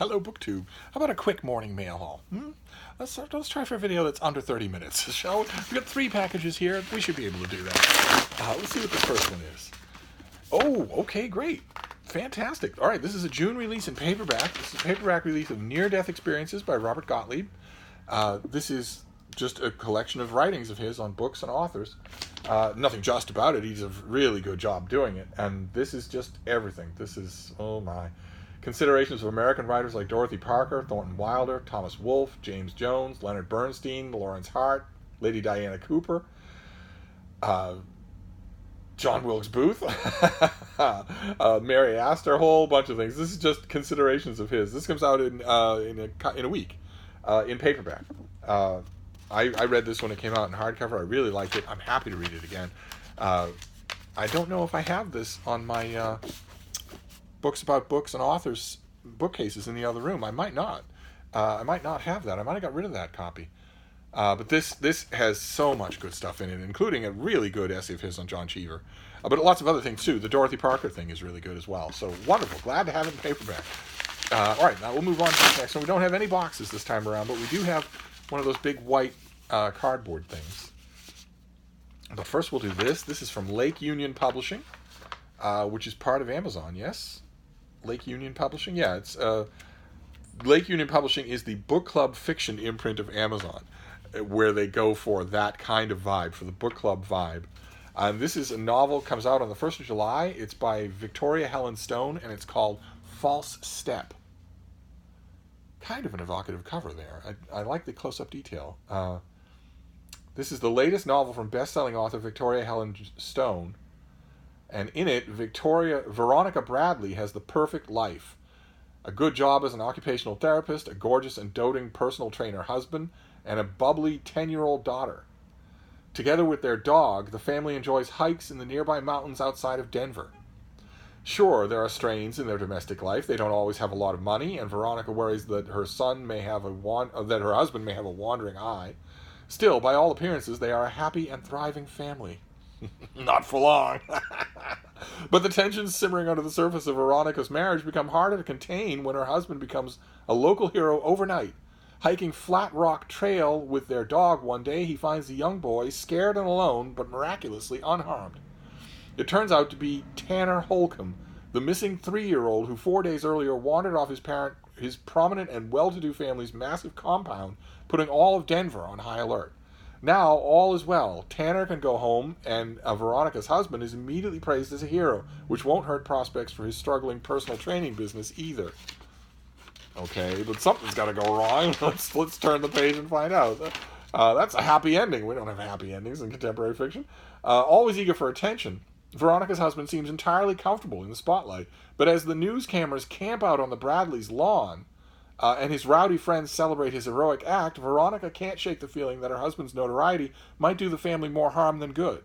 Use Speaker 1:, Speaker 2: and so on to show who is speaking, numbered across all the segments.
Speaker 1: Hello, BookTube. How about a quick morning mail haul? Let's try for a video that's under 30 minutes, shall we? We've got 3 packages here. We should be able to do that. Let's see what the first one is. Oh, okay, great. Fantastic. All right, this is a June release in paperback. This is a paperback release of Near-Death Experiences by Robert Gottlieb. This is just a collection of writings of his on books and authors. Nothing just about it. He does a really good job doing it. And this is just everything. This is, oh my. Considerations of American writers like Dorothy Parker, Thornton Wilder, Thomas Wolfe, James Jones, Leonard Bernstein, Lawrence Hart, Lady Diana Cooper, John Wilkes Booth, Mary Astor, a whole bunch of things. This is just considerations of his. This comes out in a week in paperback. I read this when it came out in hardcover. I really liked it. I'm happy to read it again. I don't know if I have this on my books about books and authors bookcases in the other room. I might not. I might not have that. I might have got rid of that copy. But this has so much good stuff in it, including a really good essay of his on John Cheever. But lots of other things too. The Dorothy Parker thing is really good as well. So wonderful. Glad to have it in paperback. All right, now we'll move on to the next one. We don't have any boxes this time around, but we do have one of those big white cardboard things. But first we'll do this. This is from Lake Union Publishing, which is part of Amazon, yes? Lake Union Publishing? Yeah, it's Lake Union Publishing is the book club fiction imprint of Amazon, where they go for that kind of vibe, for the book club vibe. This is a novel, comes out on the 1st of July. It's by Victoria Helen Stone, and it's called False Step. Kind of an evocative cover there. I like the close-up detail. This is the latest novel from best-selling author Victoria Helen Stone. And in it, Veronica Bradley has the perfect life. A good job as an occupational therapist, a gorgeous and doting personal trainer husband, and a bubbly 10-year-old daughter. Together with their dog, the family enjoys hikes in the nearby mountains outside of Denver. Sure, there are strains in their domestic life. They don't always have a lot of money, and Veronica worries that her husband may have a wandering eye. Still, by all appearances, they are a happy and thriving family. Not for long. But the tensions simmering under the surface of Veronica's marriage become harder to contain when her husband becomes a local hero overnight. Hiking Flat Rock Trail with their dog one day, he finds the young boy scared and alone, but miraculously unharmed. It turns out to be Tanner Holcomb, the missing 3-year-old who 4 days earlier wandered off his prominent and well-to-do family's massive compound, putting all of Denver on high alert. Now, all is well. Tanner can go home, and Veronica's husband is immediately praised as a hero, which won't hurt prospects for his struggling personal training business either. Okay, but something's got to go wrong. Let's turn the page and find out. That's a happy ending. We don't have happy endings in contemporary fiction. Always eager for attention, Veronica's husband seems entirely comfortable in the spotlight, but as the news cameras camp out on the Bradleys' lawn, and his rowdy friends celebrate his heroic act, Veronica can't shake the feeling that her husband's notoriety might do the family more harm than good.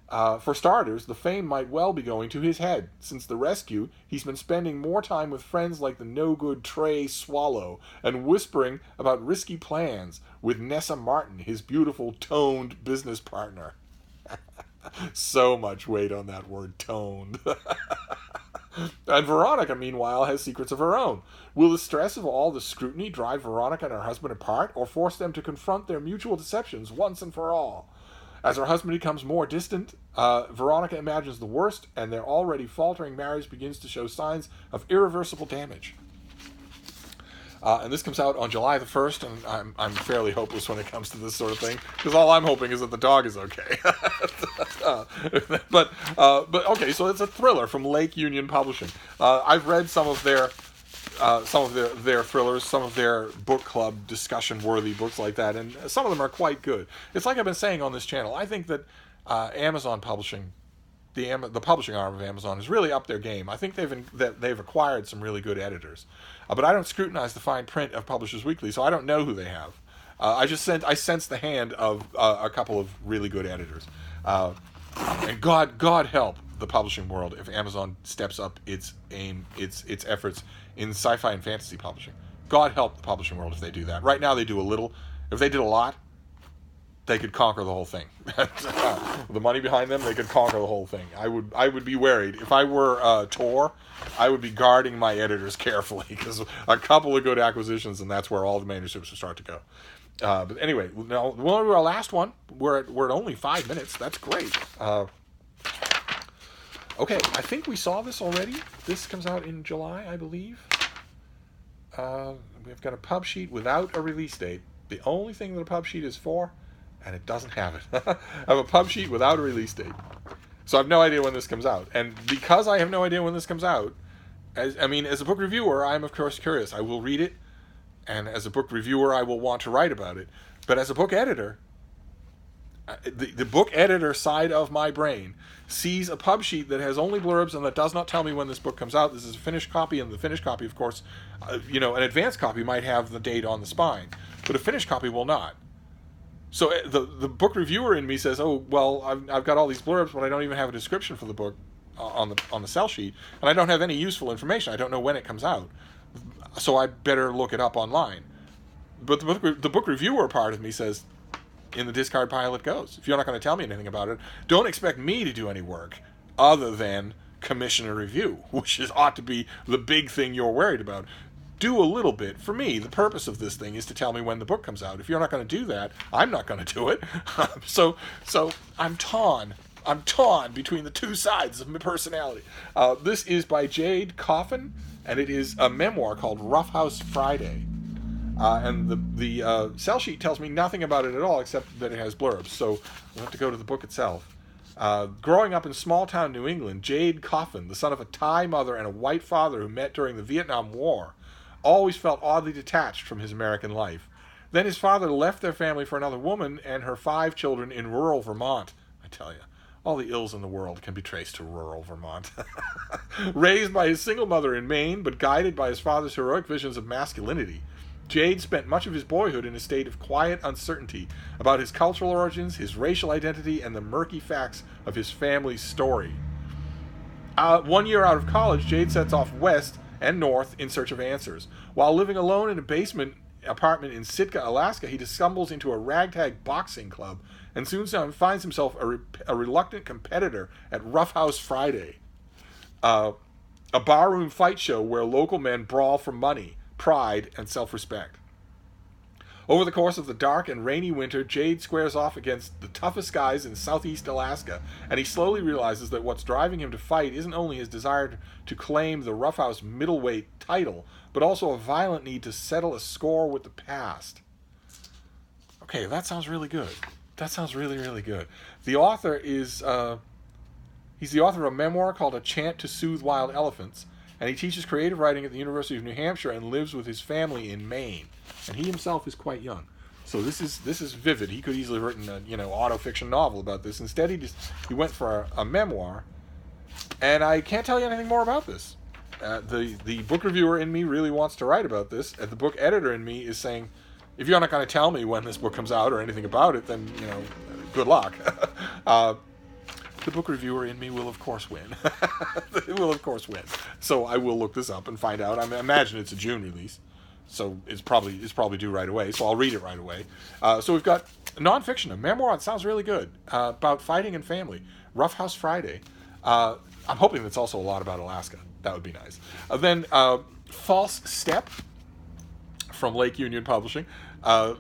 Speaker 1: For starters, the fame might well be going to his head. Since the rescue, he's been spending more time with friends like the no-good Trey Swallow and whispering about risky plans with Nessa Martin, his beautiful, toned business partner. So much weight on that word, toned. And Veronica, meanwhile, has secrets of her own. Will the stress of all the scrutiny drive Veronica and her husband apart, or force them to confront their mutual deceptions once and for all? As her husband becomes more distant, Veronica imagines the worst, and their already faltering marriage begins to show signs of irreversible damage. And this comes out on July the 1st, and I'm fairly hopeless when it comes to this sort of thing, because all I'm hoping is that the dog is okay. But okay, so it's a thriller from Lake Union Publishing. I've read some of their thrillers, some of their book club discussion-worthy books like that, and some of them are quite good. It's like I've been saying on this channel. I think that Amazon Publishing, the publishing arm of Amazon, has really upped their game. I think they've acquired some really good editors, but I don't scrutinize the fine print of Publishers Weekly, so I don't know who they have. I sense the hand of a couple of really good editors, and God help the publishing world if Amazon steps up its efforts in sci-fi and fantasy publishing. God help the publishing world if they do that. Right now they do a little. If they did a lot, they could conquer the whole thing. The money behind them, they could conquer the whole thing. I would be worried. If I were Tor, I would be guarding my editors carefully, because a couple of good acquisitions, and that's where all the manuscripts will start to go. But anyway, now we'll do our last one. We're at only 5 minutes. That's great. Okay, I think we saw this already. This comes out in July, I believe. We've got a pub sheet without a release date. The only thing that a pub sheet is for, and it doesn't have it. I have a pub sheet without a release date. So I have no idea when this comes out. And because I have no idea when this comes out, as a book reviewer, I'm of course curious. I will read it, and as a book reviewer, I will want to write about it. But as a book editor, the book editor side of my brain sees a pub sheet that has only blurbs and that does not tell me when this book comes out. This is a finished copy, and the finished copy, of course, an advanced copy might have the date on the spine, but a finished copy will not. So the book reviewer in me says, oh, well, I've got all these blurbs, but I don't even have a description for the book on the sell sheet, and I don't have any useful information. I don't know when it comes out, so I better look it up online. But the book reviewer part of me says, in the discard pile it goes. If you're not going to tell me anything about it, don't expect me to do any work other than commission a review, which ought to be the big thing you're worried about. Do a little bit. For me, the purpose of this thing is to tell me when the book comes out. If you're not going to do that, I'm not going to do it. So I'm torn. I'm torn between the two sides of my personality. This is by Jade Coffin, and it is a memoir called Roughhouse Friday. And the sell sheet tells me nothing about it at all, except that it has blurbs. So we'll have to go to the book itself. Growing up in small-town New England, Jade Coffin, the son of a Thai mother and a white father who met during the Vietnam War, always felt oddly detached from his American life. Then his father left their family for another woman and her 5 children in rural Vermont. I tell you, all the ills in the world can be traced to rural Vermont. Raised by his single mother in Maine, but guided by his father's heroic visions of masculinity, Jade spent much of his boyhood in a state of quiet uncertainty about his cultural origins, his racial identity, and the murky facts of his family's story. 1 year out of college, Jade sets off west and north in search of answers. While living alone in a basement apartment in Sitka, Alaska, he stumbles into a ragtag boxing club and soon finds himself a reluctant competitor at Roughhouse Friday, a barroom fight show where local men brawl for money, pride, and self-respect. Over the course of the dark and rainy winter, Jade squares off against the toughest guys in southeast Alaska, and he slowly realizes that what's driving him to fight isn't only his desire to claim the Roughhouse middleweight title, but also a violent need to settle a score with the past. Okay, that sounds really good. That sounds really, really good. The author is, he's the author of a memoir called A Chant to Soothe Wild Elephants, and he teaches creative writing at the University of New Hampshire and lives with his family in Maine. And he himself is quite young. So this is vivid. He could easily have written a auto-fiction novel about this. Instead, he went for a memoir, and I can't tell you anything more about this. The book reviewer in me really wants to write about this, and the book editor in me is saying, if you're not going to tell me when this book comes out or anything about it, then, good luck. The book reviewer in me will, of course, win. It will, of course, win. So I will look this up and find out. I imagine it's a June release, so it's probably due right away. So I'll read it right away. So we've got nonfiction, a memoir. It sounds really good about fighting and family. Roughhouse Friday. I'm hoping that's also a lot about Alaska. That would be nice. Then False Step from Lake Union Publishing, a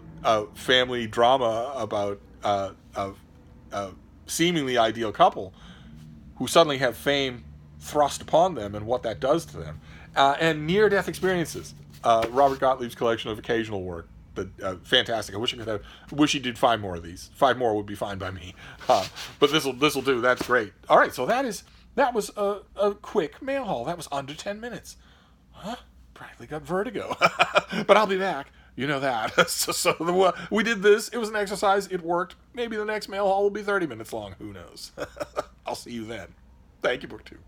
Speaker 1: family drama about a seemingly ideal couple who suddenly have fame thrust upon them and what that does to them, and near-death experiences. Robert Gottlieb's collection of occasional work, fantastic. I wish he did 5 more of these. 5 more would be fine by me, but this'll do. That's great. All right, so that was a quick mail haul. That was under 10 minutes. Practically got vertigo, but I'll be back. You know that. So we did this. It was an exercise. It worked. Maybe the next mail haul will be 30 minutes long. Who knows? I'll see you then. Thank you, BookTube.